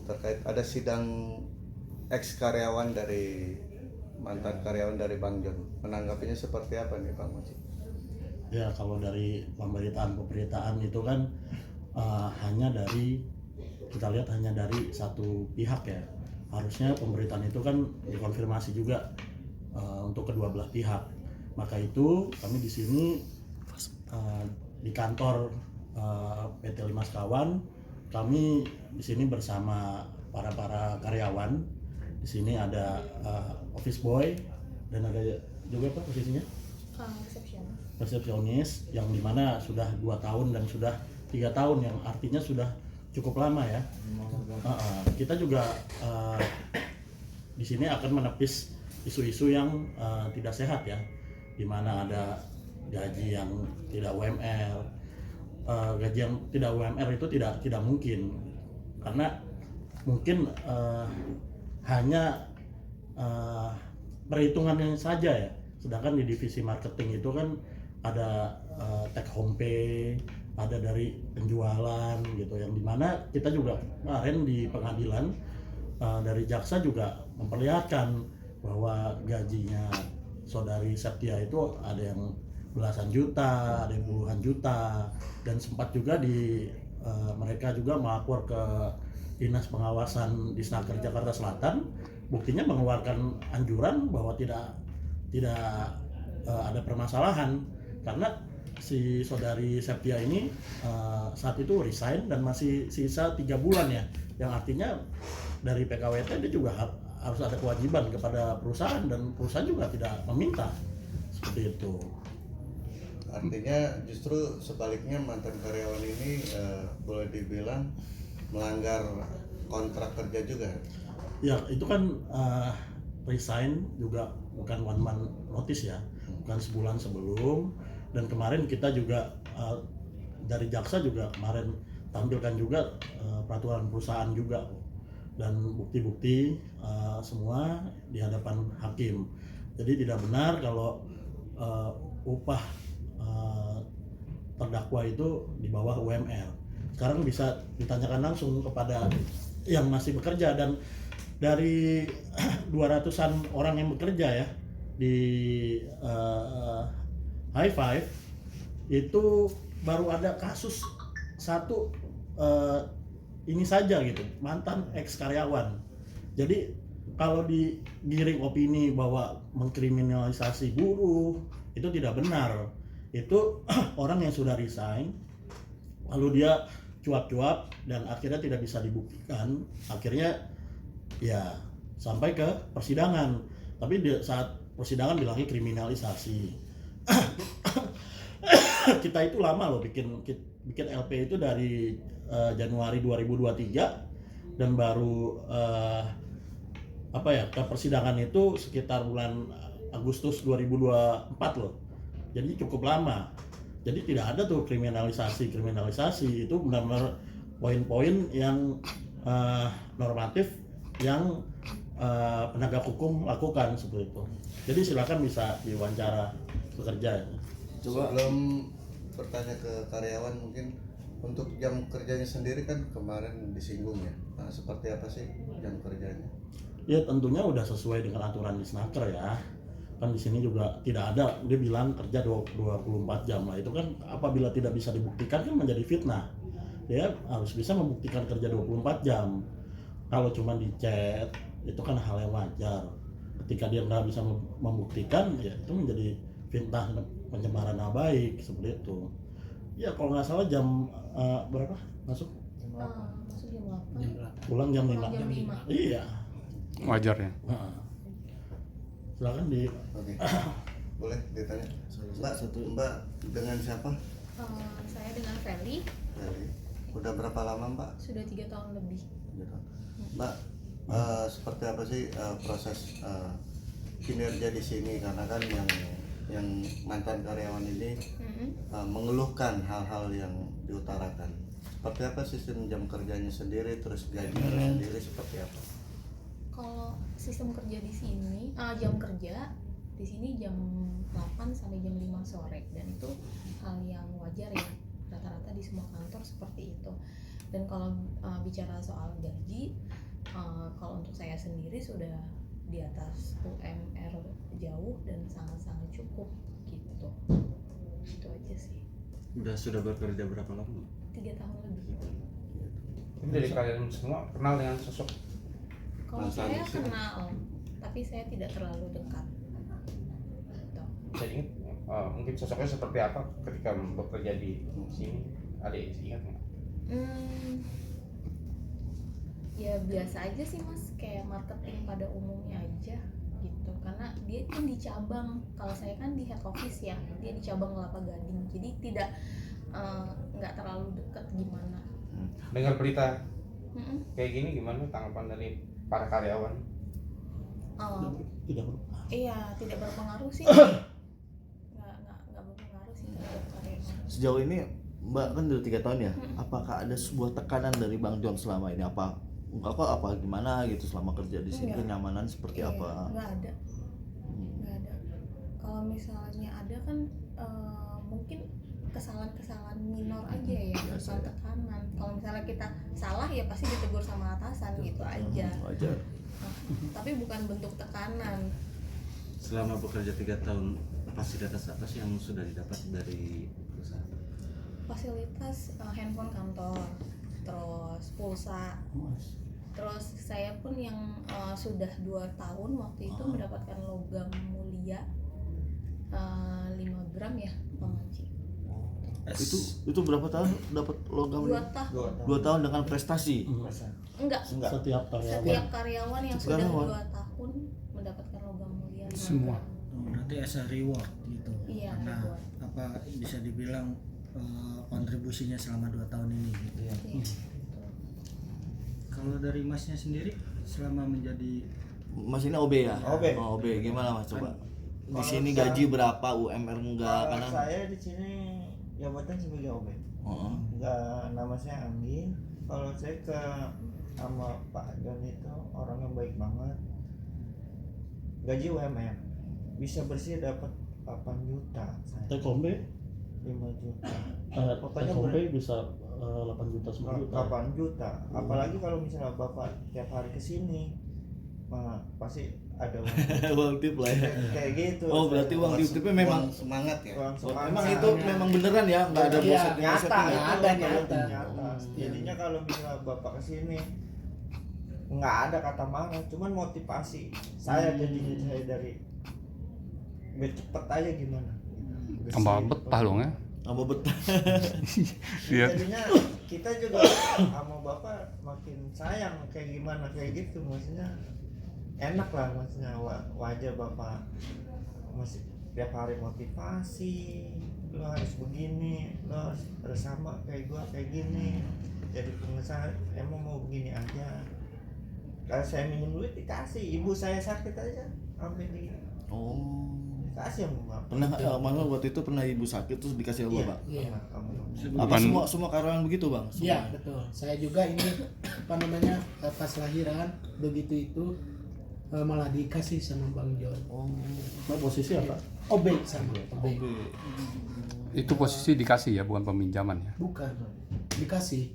terkait ada sidang ex karyawan dari mantan karyawan dari Bang John. Menanggapinya seperti apa nih Bang Moci? Ya kalau dari pemberitaan itu kan hanya dari kita lihat hanya dari satu pihak ya. Harusnya pemberitaan itu kan dikonfirmasi juga untuk kedua belah pihak. Maka itu kami di sini di kantor PT Lima Sekawan, kami di sini bersama para karyawan. Di sini ada office boy dan ada juga apa posisinya? Resepsionis yang dimana sudah 2 tahun dan sudah 3 tahun, yang artinya sudah cukup lama ya. Kita juga di sini akan menepis isu-isu yang tidak sehat ya, dimana ada gaji yang tidak UMR. Gaji yang tidak UMR itu tidak mungkin, karena mungkin hanya perhitungannya saja ya. Sedangkan di divisi marketing itu kan ada take home pay, ada dari penjualan gitu, yang dimana kita juga kemarin di pengadilan dari jaksa juga memperlihatkan bahwa gajinya saudari Septia itu ada yang belasan juta, ada yang puluhan juta, dan sempat juga mereka juga melapor ke Dinas Pengawasan Disnaker Jakarta Selatan, buktinya mengeluarkan anjuran bahwa tidak ada permasalahan, karena si saudari Septia ini saat itu resign dan masih sisa 3 bulan ya, yang artinya dari PKWT dia juga harus ada kewajiban kepada perusahaan, dan perusahaan juga tidak meminta seperti itu. Artinya justru sebaliknya mantan karyawan ini boleh dibilang melanggar kontrak kerja juga. Ya itu kan resign juga bukan one month notice ya, bukan sebulan sebelum. Dan kemarin kita juga dari jaksa juga kemarin tampilkan juga peraturan perusahaan juga, dan bukti-bukti semua di hadapan hakim. Jadi tidak benar kalau upah terdakwa itu di bawah UMR. Sekarang bisa ditanyakan langsung kepada yang masih bekerja, dan dari 200-an orang yang bekerja ya di High Five itu baru ada kasus satu ini saja gitu, mantan ex karyawan. Jadi kalau digiring opini bahwa mengkriminalisasi buruh itu tidak benar. Itu orang yang sudah resign lalu dia cuap-cuap dan akhirnya tidak bisa dibuktikan, akhirnya ya sampai ke persidangan. Tapi saat persidangan bilangnya kriminalisasi. Kita itu lama loh bikin LP itu dari Januari 2023, dan baru ke persidangan itu sekitar bulan Agustus 2024 loh. Jadi cukup lama. Jadi tidak ada tuh kriminalisasi, itu benar-benar poin-poin yang normatif yang penegak hukum lakukan seperti itu. Jadi silakan bisa diwawancara pekerja. Sebelum bertanya ke karyawan, mungkin untuk jam kerjanya sendiri kan kemarin disinggung ya. Nah, seperti apa sih jam kerjanya? Ya tentunya udah sesuai dengan aturan Disnaker ya. Kan di sini juga tidak ada, dia bilang kerja 24 jam lah. Itu kan apabila tidak bisa dibuktikan kan menjadi fitnah. Dia harus bisa membuktikan kerja 24 jam. Kalau cuma di chat itu kan hal yang wajar. Ketika dia nggak bisa membuktikan, ya itu menjadi fitnah, pencemaran nama baik seperti itu. Ya kalau nggak salah jam berapa masuk? Masuk jam 8. Pulang jam 5. Iya. Wajar ya. Silakan di. Oke. Boleh ditanya. Mbak dengan siapa? Saya dengan Feli. Udah berapa lama Mbak? Sudah 3 tahun lebih. Mbak, seperti apa sih proses kinerja di sini, karena kan yang mantan karyawan ini mengeluhkan hal-hal yang diutarakan. Seperti apa sistem jam kerjanya sendiri, terus gajinya sendiri seperti apa? Kalau sistem kerja di sini, jam kerja di sini jam 8 sampai jam 5 sore, dan itu hal yang wajar ya, rata-rata di semua kantor seperti itu. Dan kalau bicara soal gaji, kalau untuk saya sendiri sudah di atas UMR jauh dan sangat-sangat cukup gitu. Itu aja sih. Sudah bekerja berapa lama? 3 tahun lebih. Ini dari kalian semua kenal dengan sosok? Kalau saya kenal, tapi saya tidak terlalu dekat. Gitu. Saya ingat mungkin sosoknya seperti apa ketika bekerja di sini? Ada ingat nggak? Ya biasa aja sih Mas, kayak marketing pada umumnya aja gitu. Karena dia kan di cabang, kalau saya kan di head office ya, dia di cabang Kelapa Gading. Jadi tidak nggak terlalu dekat gimana. Dengar berita kayak gini gimana tanggapan dari para karyawan? Tidak berpengaruh. Iya, tidak berpengaruh sih. Nggak berpengaruh sih terhadap karyawan. Sejauh ini Mbak kan udah 3 tahun ya, apakah ada sebuah tekanan dari Bang John selama ini? Apa gimana gitu selama kerja di sini? Enggak. Kenyamanan seperti Iya, apa? nggak ada. Kalau misalnya ada kan mungkin kesalahan-kesalahan minor aja ya, bukan tekanan. Kalau misalnya kita salah ya pasti ditegur sama atasan gitu aja. Wajar. Tapi bukan bentuk tekanan. Selama bekerja 3 tahun, fasilitas apa sih yang sudah didapat dari perusahaan? Fasilitas handphone kantor, terus pulsa. Terus saya pun yang sudah 2 tahun waktu itu mendapatkan logam mulia 5 gram ya, Bang Haji. Itu berapa tahun dapat logam? 2 tahun. 2 tahun dengan prestasi. Enggak. Setiap karyawan. Setiap karyawan yang sudah Karyawan. 2 tahun mendapatkan logam mulia 5 Semua. gram. Berarti as a reward gitu. Iya, Karena reward. apa bisa dibilang kontribusinya selama 2 tahun ini gitu ya. Iya. Kalau dari Masnya sendiri selama menjadi Mas ini OB ya? OB. Oh, OB gimana Mas coba? Di Kalau sini saya- gaji berapa, UMR enggak Kalau karena saya di sini jabatan sebagai OB. Heeh. Enggak, nama saya Anggi. Kalau saya ke sama Pak John itu orangnya baik banget. Gaji UMR bisa bersih dapat 8 juta saya. Take home pay, 5 juta. take home pay bisa 8 juta 10 juta. 8 juta. Apalagi kalau misalnya Bapak tiap hari ke sini, pasti ada uang uang tip lah ya. kayak gitu. Oh, berarti uang tip-tipnya memang semangat ya. Uang semangat. emang itu memang beneran ya, enggak ada Iya, boset nyata, ya. nyata. Jadinya kalau misalnya Bapak kesini nggak ada kata marah, cuman motivasi saya jadinya saya dari biar cepet aja gimana. Tambah betah dong ya. Sama betah. Iya. Jadinya kita juga sama Bapak makin sayang kayak gimana kayak gitu, maksudnya enak lah, maksudnya wajah Bapak masih tiap hari motivasi, lo harus begini, lo harus sama kayak gua kayak gini, jadi pengusaha emang mau begini aja. Kalau saya minjem duit dikasih, ibu saya sakit aja sampai Oh. dikasih sama Bapak. Pernah malah waktu itu pernah ibu sakit terus dikasih sama Bapak. Iya, kamu. Apa Bukan- semua karyawan begitu, Bang? Iya betul. Saya juga ini apa namanya pas lahiran begitu itu malah dikasih sama Bang John. Oh. Nah, posisi apa? OB sama OB. Itu posisi dikasih ya, bukan peminjaman ya. Bukan dikasih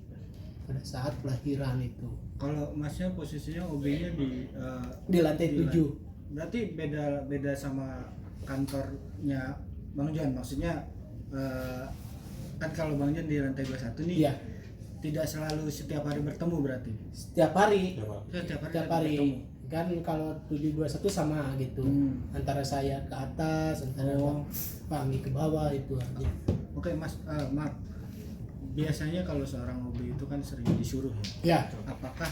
pada saat lahiran itu Kalau Masnya posisinya OB-nya di lantai 7. berarti beda sama kantornya Bang John. Maksudnya kan kalau Bang John di lantai 21 nih. Iya. Tidak selalu setiap hari bertemu berarti. Setiap hari. Setiap Setiap hari. Kan kalau 721 sama gitu. Antara saya ke atas, antara Bang Panggi ke bawah itu aja. Oke Mas, maaf. Biasanya kalau seorang OB itu kan sering disuruh Ya. Apakah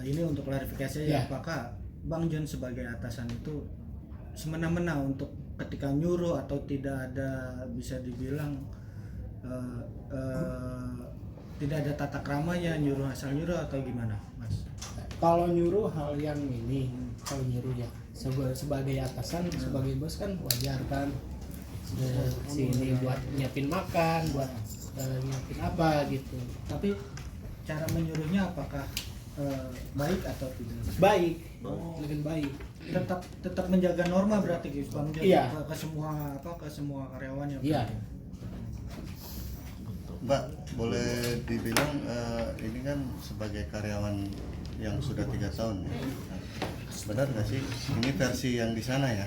ini untuk klarifikasi Ya. ya, apakah Bang John sebagai atasan itu semena-mena untuk ketika nyuruh atau tidak ada bisa dibilang tidak ada tata kramanya, nyuruh asal nyuruh atau gimana, Mas? Kalau nyuruh hal yang ini, kalau nyuruh ya sebagai atasan, sebagai bos kan wajar kan. Sini buat nyiapin makan, buat nyiapin apa gitu. Tapi cara menyuruhnya apakah baik atau tidak? Baik, dengan baik. Tetap menjaga norma berarti gitu, Bang John. Iya. Ke semua karyawannya. Iya. Mbak, boleh dibilang ini kan sebagai karyawan yang sudah 3 tahun ya. Benar nggak sih ini versi yang di sana ya?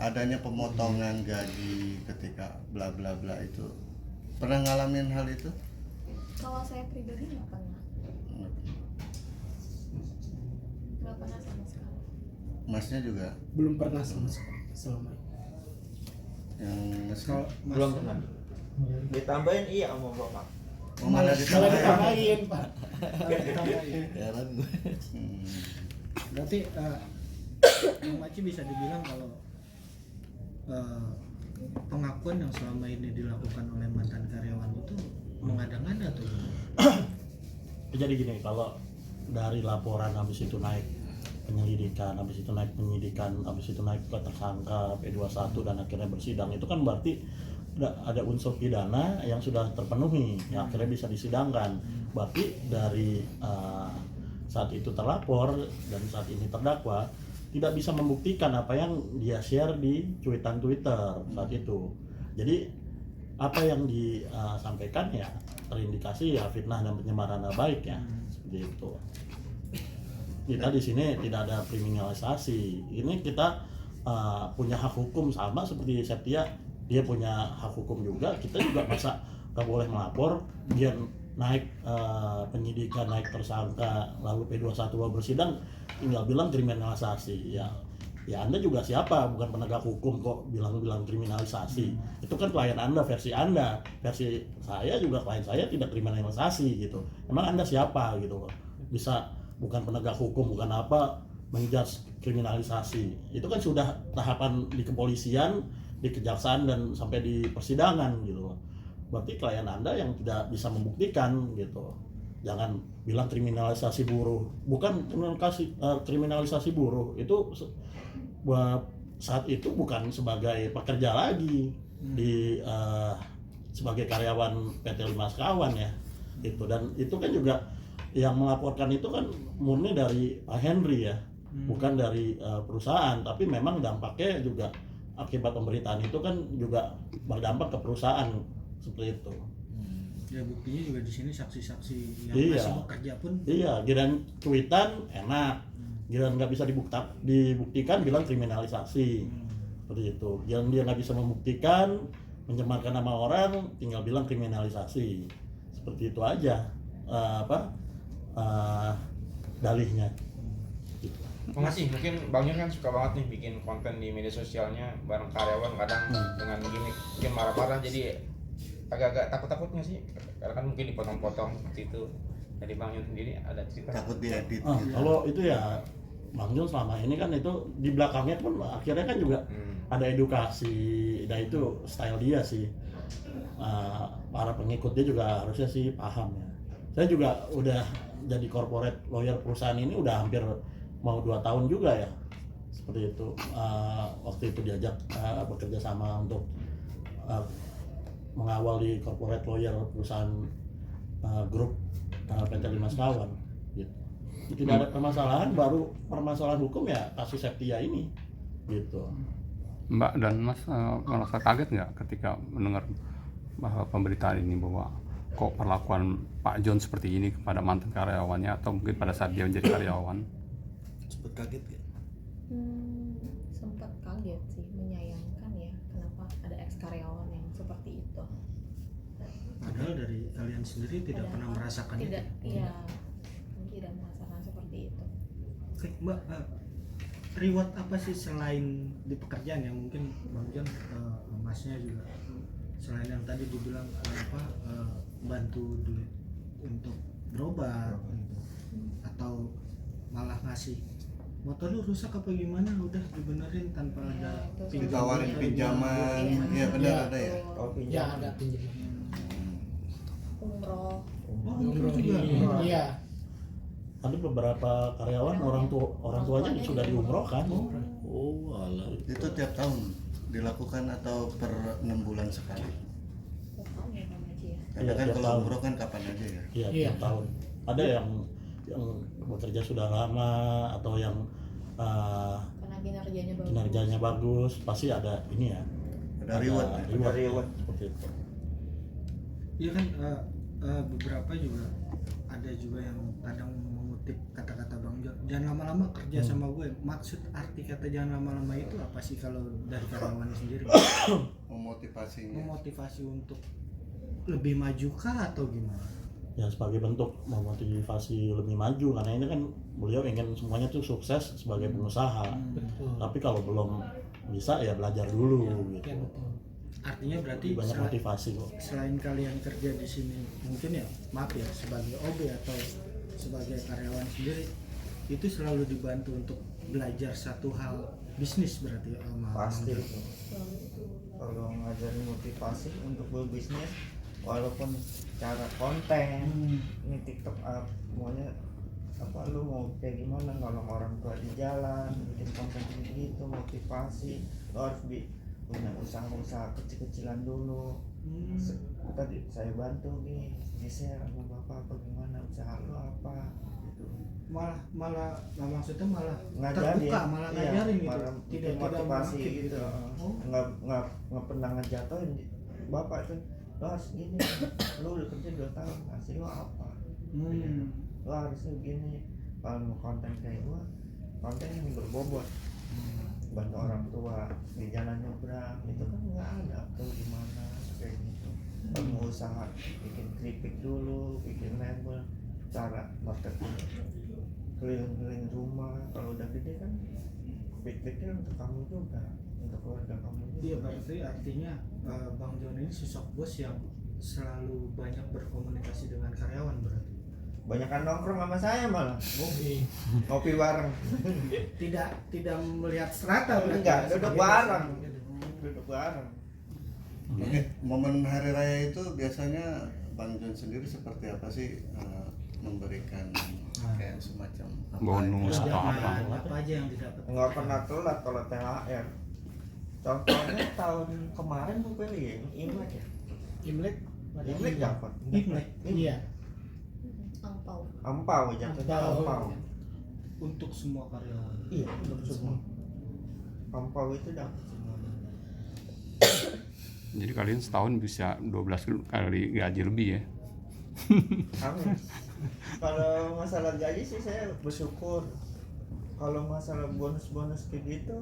Adanya pemotongan gaji ketika bla bla bla itu. Pernah ngalamin hal itu? Kalau saya pribadi nggak pernah sama sekali. Masnya juga Belum pernah sama sekali selama ini. yang Kalau Mas- Belum pernah. Ditambahin iya sama bapak. mana Malah ditambahin? ditambahin, Pak. Heran gue. Berarti Bang Maci bisa dibilang kalau pengakuan yang selama ini dilakukan oleh mantan karyawan itu mengada-ngada tuh. Jadi gini, kalau dari laporan habis itu naik penyelidikan, habis itu naik penyidikan, habis itu naik ke tersangka P21 dan akhirnya bersidang, itu kan berarti ada unsur pidana yang sudah terpenuhi, yang akhirnya bisa disidangkan. Berarti dari saat itu terlapor dan saat ini terdakwa tidak bisa membuktikan apa yang dia share di cuitan Twitter saat itu. Jadi apa yang disampaikan ya terindikasi ya fitnah dan pencemaran nama baik ya, seperti itu. Kita di sini tidak ada kriminalisasi. Ini kita punya hak hukum sama seperti Septia, dia punya hak hukum juga. Kita juga masa nggak boleh melapor, dia naik penyidikan, naik tersangka, lalu P21 bersidang, tinggal bilang kriminalisasi. Ya Anda juga siapa? Bukan penegak hukum kok bilang kriminalisasi. Itu kan klien Anda, versi Anda. Versi saya juga klien saya tidak kriminalisasi gitu. Emang Anda siapa gitu? Bisa bukan penegak hukum, bukan apa, menjudge kriminalisasi. Itu kan sudah tahapan di kepolisian, di kejaksaan dan sampai di persidangan gitu. Berarti klien Anda yang tidak bisa membuktikan gitu. Jangan bilang kriminalisasi buruh. Bukan kriminalisasi buruh. Itu saat itu bukan sebagai pekerja lagi di sebagai karyawan PT Limas Kawan ya. Itu dan itu kan juga yang melaporkan itu kan murni dari Pak Henry ya. Bukan dari perusahaan, tapi memang dampaknya juga akibat pemberitaan itu kan juga berdampak ke perusahaan seperti itu. Ya buktinya juga di sini saksi-saksi yang Iya. masih bekerja pun. Iya, giliran cuitan enak, giliran nggak bisa dibuktikan bilang kriminalisasi, seperti itu. Giliran dia nggak bisa membuktikan, mencemarkan nama orang, tinggal bilang kriminalisasi, seperti itu aja. Dalihnya. Makasih, mungkin Bang Yun kan suka banget nih bikin konten di media sosialnya bareng karyawan, kadang dengan gimmick mungkin marah-marah, jadi agak-agak takut-takut nggak sih? Karena kan mungkin dipotong-potong seperti itu. Jadi Bang Yun sendiri ada cerita? Takut diedit. Kalau itu ya Bang Jun selama ini kan itu di belakangnya pun akhirnya kan juga ada edukasi, dan itu style dia sih. Para pengikutnya juga harusnya sih paham ya. Saya juga udah jadi corporate lawyer perusahaan ini udah hampir mau 2 tahun juga ya, seperti itu. Waktu itu diajak bekerja sama untuk mengawal di corporate lawyer perusahaan grup PT Limas Kawan gitu. Tidak ada permasalahan, baru permasalahan hukum ya kasus Septia ini gitu. Mbak dan Mas merasa kaget nggak ketika mendengar bahwa pemberitaan ini bahwa kok perlakuan Pak John seperti ini kepada mantan karyawannya, atau mungkin pada saat dia menjadi karyawan? Sempet kaget ya? Sempat kaget sih, menyayangkan ya kenapa ada ex karyawan yang seperti itu. Padahal dari kalian sendiri tidak pernah merasakan Tidak, itu. iya, tidak merasakan seperti itu. Oke, Mbak, reward apa sih selain di pekerjaan yang mungkin Bang John, Masnya juga selain yang tadi dibilang bantu duit untuk berobat gitu, atau malah ngasih motor lu rusak apa gimana udah dibenerin tanpa ada itu Ditawarin pinjaman, iya benar ada ya. Oh, Ya pinjam. ada pinjaman. Umroh. umroh juga. Iya. Ada beberapa karyawan orang tuanya sudah diumrohkan. Oh alah. Itu tiap tahun dilakukan atau per 6 bulan sekali? Tiap tahun ya Bang Haji ya. Karena Iya, kan tiap kalau tahun. umroh kan kapan aja ya. Iya, Iya. tiap tahun. Ada yang bekerja sudah lama atau yang Karena kinerjanya bagus. kinerjanya bagus, pasti ada ini ya. Ada reward ya? reward, Ada reward. seperti itu. Iya kan beberapa juga ada juga yang kadang mengutip kata-kata Bang John, jangan lama-lama kerja sama gue. Maksud arti kata jangan lama-lama itu apa sih kalau dari karyawannya sendiri? Memotivasi untuk lebih maju kah atau gimana? Ya sebagai bentuk memotivasi lebih maju, karena ini kan beliau ingin semuanya tuh sukses sebagai pengusaha. Betul. Tapi kalau belum bisa ya belajar dulu gitu. Ya, betul. Artinya berarti Banyak motivasi kok. selain kalian kerja di sini mungkin ya maaf ya sebagai OB atau sebagai karyawan sendiri itu selalu dibantu untuk belajar satu hal bisnis berarti sama Pasti Bang itu. Kalau ngajarin motivasi untuk berbisnis, walaupun cara konten, ini TikTok semuanya apa lu mau kayak gimana nolong orang tua di jalan, bikin konten gitu, motivasi, lu harus punya usaha-usaha kecil-kecilan dulu. Tadi saya bantu nih, share sama bapak apa gimana usaha lu apa gitu. malah maksudnya malah Ngajarin, terbuka, malah ngajarin gitu, malah tidak motivasi mengungkit gitu. Nggak pernah ngejatuhin bapak itu, lo harus gini, lo udah kerja 2 tahun, hasil lo apa? Lo harusnya gini. Kalau mau konten kayak gua, konten yang berbobot, bantu orang tua di jalan nyebrang, itu kan nggak ada tuh gimana kayak gitu. Kalau mau usaha, bikin keripik dulu, bikin label, cara marketing, keliling-keliling rumah. Kalau udah gede kan pikir untuk kamu juga, untuk keluarga kamu juga. Iya, berarti artinya Bang John ini sosok bos yang selalu banyak berkomunikasi dengan karyawan berarti. Banyakan nongkrong sama saya malah, ngopi bareng. tidak melihat strata berarti. Enggak, ya, duduk sebagai bareng. bos. Duduk bareng. Oke, momen hari raya itu biasanya Bang John sendiri seperti apa sih memberikan kayak semacam bonus atau Tunjangan, apa? apa aja yang didapat? Nggak pernah telat kalau THR. Contohnya tahun kemarin gue beli ya, Imlek ya. Imlek. Imlek dapat. Imlek. Iya. Angpau. Ampau jatuhnya ampau. Untuk semua karyawan. Iya, untuk semua. Ampau itu dapat semua. Jadi kalian setahun bisa 12 kali gaji lebih ya? Amin. Kalau masalah gaji sih saya bersyukur. Kalau masalah bonus-bonus kayak gitu,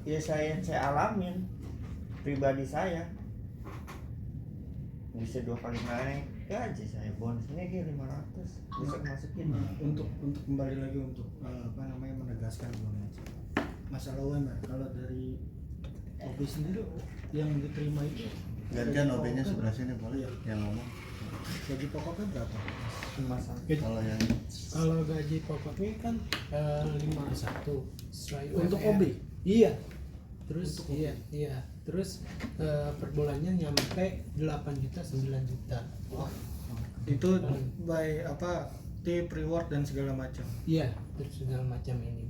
ya saya alamin pribadi saya. Bisa 2 kali naik gaji saya, bonusnya dia 500 bisa masukin. Untuk kembali lagi untuk menegaskan masalah UMR. Kalau dari OB sendiri yang diterima itu gantian OB-nya sebelah sini boleh yang ngomong. gaji pokoknya berapa? Masalah. Kalau yang Kalau gaji pokoknya kan 51 sesuai Untuk UMR. OB? Iya. Terus Untuk OB? iya. Terus per bulannya nyampe 8 juta 9 juta. Itu by tip, reward dan segala macam. Iya, terus segala macam ini.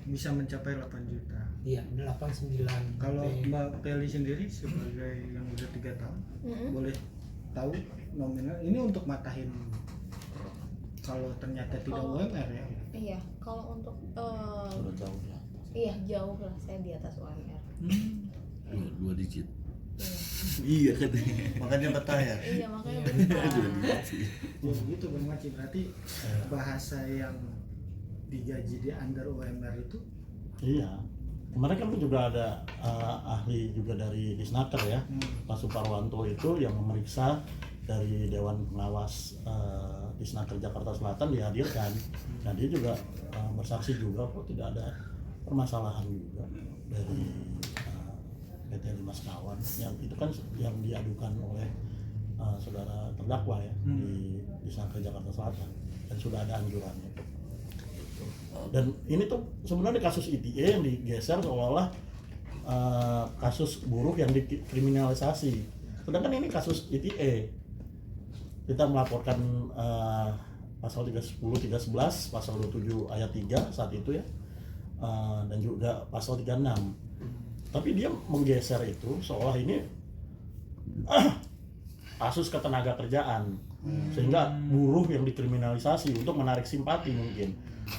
Bisa mencapai 8 juta. Iya, 8 9. Kalau Mbak Peli sendiri sebagai yang udah 3 tahun, boleh tahu nominal ini untuk matahin kalau ternyata tidak UMR ya? Iya, kalau untuk Sudah jauh ya. iya jauh lah, saya di atas UMR. 2 digit. Iya. Iya katanya. makanya betah ya. Iya, makanya bentar. Ya begitu Bang Maci, berarti bahasa yang digaji di under UMR itu Iya. Kemarin kan juga ada ahli juga dari Disnaker ya, Pak Suparwanto itu yang memeriksa dari Dewan Pengawas Disnaker Jakarta Selatan dihadirkan. Dan dia juga bersaksi juga kok tidak ada permasalahan juga dari PT Limas Kawan yang itu kan yang diadukan oleh saudara terdakwa ya di Disnaker Jakarta Selatan dan sudah ada anjurannya. Dan ini tuh sebenarnya kasus ITE yang digeser seolah-olah kasus buruh yang dikriminalisasi. Sedangkan ini kasus ITE. Kita melaporkan pasal 310, 311, pasal 27 ayat 3 saat itu ya. Dan juga pasal 36. Tapi dia menggeser itu seolah ini kasus ketenaga kerjaan. Sehingga buruh yang dikriminalisasi untuk menarik simpati mungkin.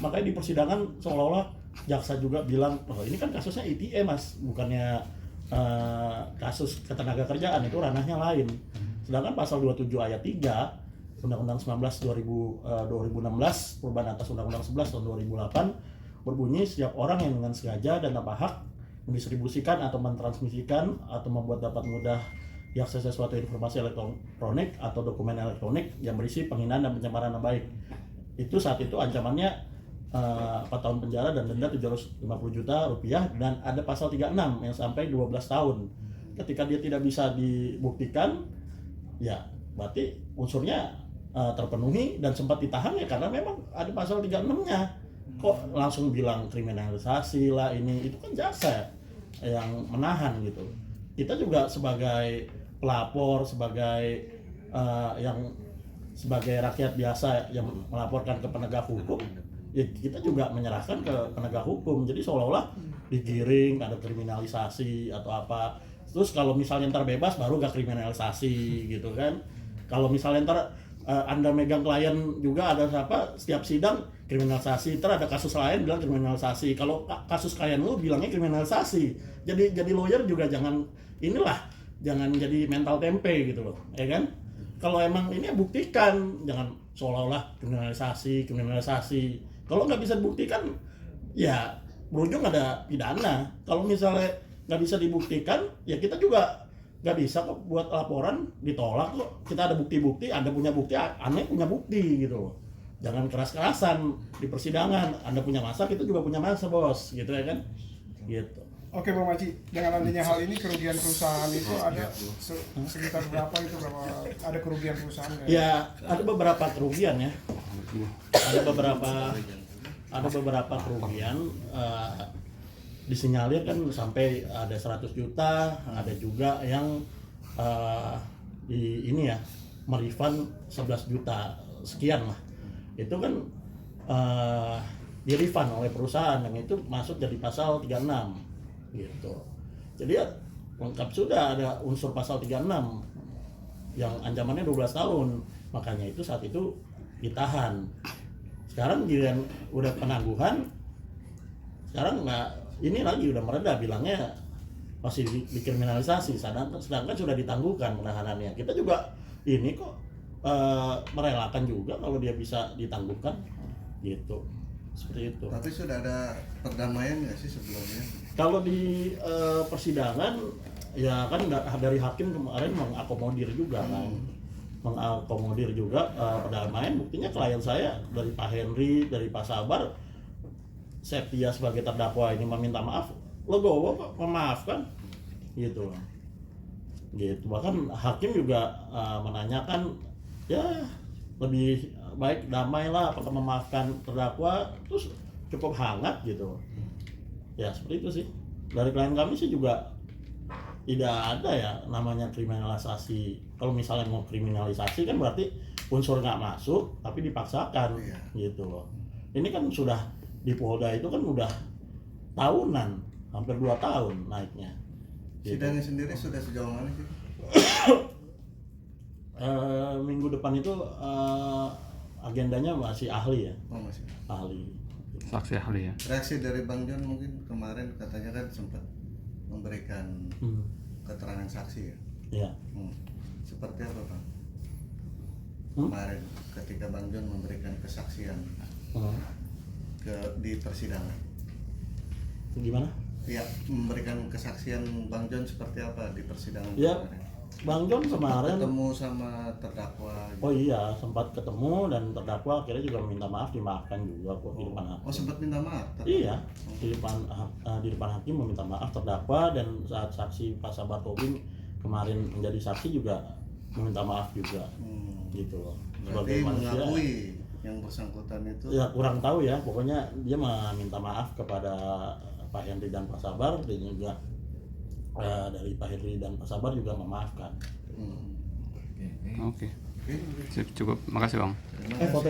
Makanya di persidangan seolah-olah jaksa juga bilang, oh ini kan kasusnya ITE mas, bukannya kasus ketenaga kerjaan itu ranahnya lain. Sedangkan pasal 27 ayat 3 Undang-Undang 19 2016 perubahan atas Undang-Undang 11 tahun 2008 berbunyi setiap orang yang dengan sengaja dan tanpa hak mendistribusikan atau mentransmisikan atau membuat dapat mudah diakses sesuatu informasi elektronik atau dokumen elektronik yang berisi penghinaan dan pencemaran nama baik. Itu saat itu ancamannya 4 tahun penjara dan denda 750 juta rupiah dan ada pasal 36 yang sampai 12 tahun. Ketika dia tidak bisa dibuktikan, ya berarti unsurnya terpenuhi dan sempat ditahan ya karena memang ada pasal 36-nya. Kok langsung bilang kriminalisasi lah ini, itu kan jaksa yang menahan gitu. Kita juga sebagai pelapor, sebagai sebagai rakyat biasa yang melaporkan ke penegak hukum, ya kita juga menyerahkan ke penegak hukum. Jadi seolah-olah digiring ada kriminalisasi atau apa. Terus kalau misalnya ntar bebas baru gak kriminalisasi gitu kan. Kalau misalnya ntar Anda megang klien juga ada apa setiap sidang kriminalisasi, ntar ada kasus lain bilang kriminalisasi. Kalau kasus klien lu bilangnya kriminalisasi. Jadi lawyer juga jangan jadi mental tempe gitu loh, ya kan? Kalau emang ini buktikan, jangan seolah-olah kriminalisasi. Kalau nggak bisa dibuktikan, ya berujung ada pidana. Kalau misalnya nggak bisa dibuktikan, ya kita juga nggak bisa kok buat laporan ditolak kok. Kita ada bukti-bukti, Anda punya bukti, Anda punya bukti gitu loh. Jangan keras-kerasan di persidangan. Anda punya masa, kita juga punya masa bos, gitu ya kan? Gitu. Oke Bang Maci, dengan adanya hal ini kerugian perusahaan itu ada sekitar berapa ada kerugian perusahaan? Ya ada beberapa kerugian ya. Ada beberapa kerugian. Disinyalir kan sampai ada 100 juta, ada juga yang merefund 11 juta sekian lah. Itu kan direfund oleh perusahaan yang itu masuk jadi pasal 36 gitu. Jadi ya, lengkap sudah ada unsur pasal 36 yang ancamannya 12 tahun. Makanya itu saat itu ditahan. Sekarang giliran udah penangguhan, sekarang nggak ini lagi udah mereda bilangnya masih dikriminalisasi, sedangkan sudah ditangguhkan penahanannya. Kita juga ini kok merelakan juga kalau dia bisa ditangguhkan gitu, seperti itu. Tapi sudah ada perdamaian nggak sih sebelumnya? Kalau di persidangan ya kan dari hakim kemarin mengakomodir juga kan, mengakomodir juga perdamaian. Buktinya klien saya dari Pak Henry, dari Pak Sabar, Septia sebagai terdakwa ini meminta maaf, legowo kok memaafkan gitu. Gitu. Bahkan hakim juga menanyakan ya lebih baik damai lah apakah memaafkan terdakwa, terus cukup hangat gitu. Ya seperti itu sih. Dari klien kami sih juga tidak ada ya namanya kriminalisasi. Kalau misalnya mau kriminalisasi kan berarti unsur nggak masuk tapi dipaksakan gitu loh. Ini kan sudah di Polda itu kan udah tahunan, hampir 2 tahun naiknya. Gitu. Sidangnya sendiri sudah sejauh mana sih? Minggu depan itu agendanya masih ahli ya. Oh masih. Ahli. Saksi ahli ya. Reaksi dari Bang John mungkin kemarin katanya kan sempat memberikan keterangan saksi ya. Iya. Seperti apa Bang? Kemarin ketika Bang John memberikan kesaksian di persidangan. Gimana? Ya, memberikan kesaksian Bang John seperti apa di persidangan ya, kemarin? Bang John kemarin ketemu sama terdakwa. Oh iya, sempat ketemu dan terdakwa akhirnya juga minta maaf, dimaafkan juga kok di depan hakim. Oh, sempat minta maaf? Iya, di depan hakim meminta maaf terdakwa, dan saat saksi Pak Sabar Tobing kemarin menjadi saksi juga meminta maaf juga. Gitu loh. Berarti mengakui yang bersangkutan itu? Ya kurang tahu ya, pokoknya dia meminta maaf kepada Pak Henry dan Pak Sabar, dan juga dari Pak Henry dan Pak Sabar juga memaafkan. Oke. Cukup. Makasih Bang. Foto